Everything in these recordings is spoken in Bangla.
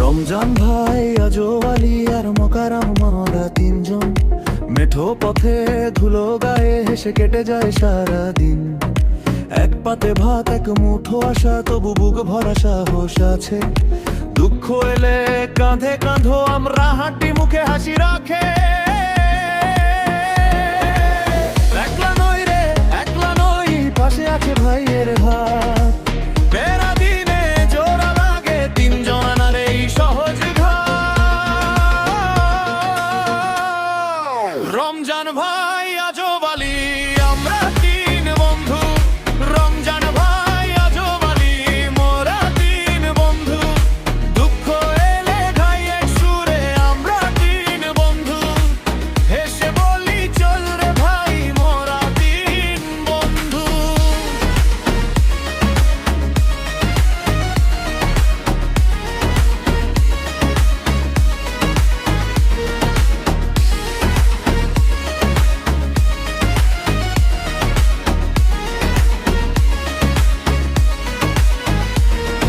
রমজান ভাই, আজব আলী আর মোকারম, আমরা তিনজন মেঠো পথে ধুলো গায়ে হেসে কেটে যায় সারা দিন। এক পাতে ভাত, এক মুঠো আশা, তবু বুক ভরা সাহস আছে। দুঃখ এলে কাঁধে কাঁধো আমরা হাঁটি, মুখে হাসি রাখে। একলা নই রে, একলা নই, পাশে আছে ভাইয়ের হাত। বেড়া দিনে জোড়া লাগে, তিনজন আনার এই সহজ ঘাট। রমজান ভাই, আজব আলী, আমরা তিন বন্ধু। রমজান ভাই, আজব আলী, মোরা তিন বন্ধু। দুঃখ এলে গাই এক সুরে, আমরা তিন বন্ধু। হেসে বলি চল রে ভাই, মোরা তিন বন্ধু।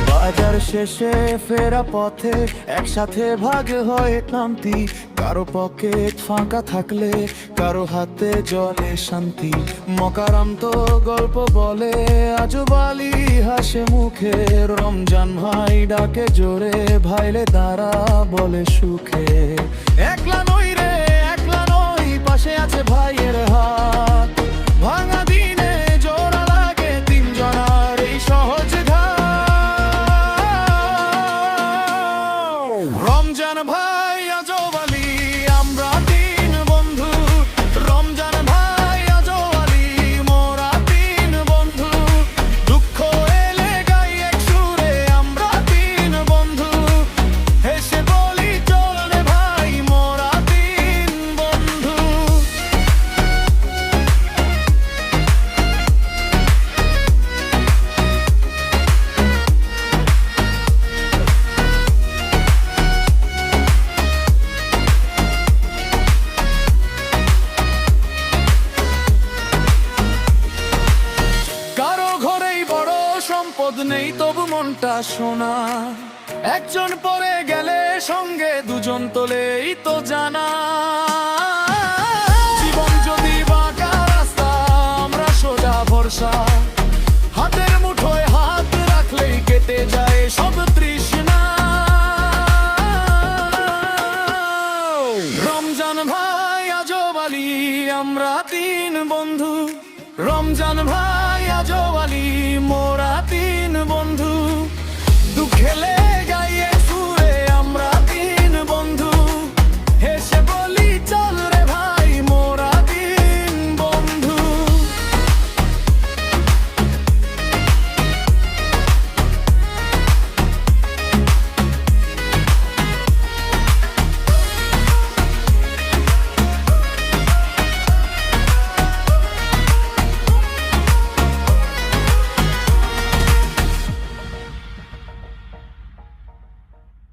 বাজার শেষে ফেরা পথে একসাথে ভাগ হয় ক্লান্তি। কারো পকেট ফাঁকা থাকলে কারো হাতে জলে শান্তি। মকারাম তো গল্প বলে, আজব আলী হাসে মুখে। রমজান ভাই ডাকে জোরে, ভাইলে দাঁড়া বলে সুখে। একলা নই রে, একলা নই, পাশে আছে ভাইয়ের হাত। ভাঙা দিনে জোড়া লাগে, তিনজনার এই সহজ ঘাট। রমজান ভাই, আজব আলী, আমরা তিন বন্ধু। রমজান ভাই, আজব আলী, মোরা তিন বন্ধু। দুঃখ এলে গাই এক সুরে, আমরা তিন বন্ধু। হেসে বলি চল রে ভাই, মোরা তিন বন্ধু। কারো ঘরেই বড় সম্পদ নেই, তবু মনটা সোনা। একজন পরে গেলে সঙ্গে দুজন তোলেই তো জানা। জীবন যদি বাঁকা রাস্তা, আমরা সোজা ভরসা। হাতের মুঠোয় হাত রাখলেই কেটে যায় সব তৃষ্ণা। রমজান ভাই, আজব আলী, আমরা তিন বন্ধু। রমজান ভাই, আজব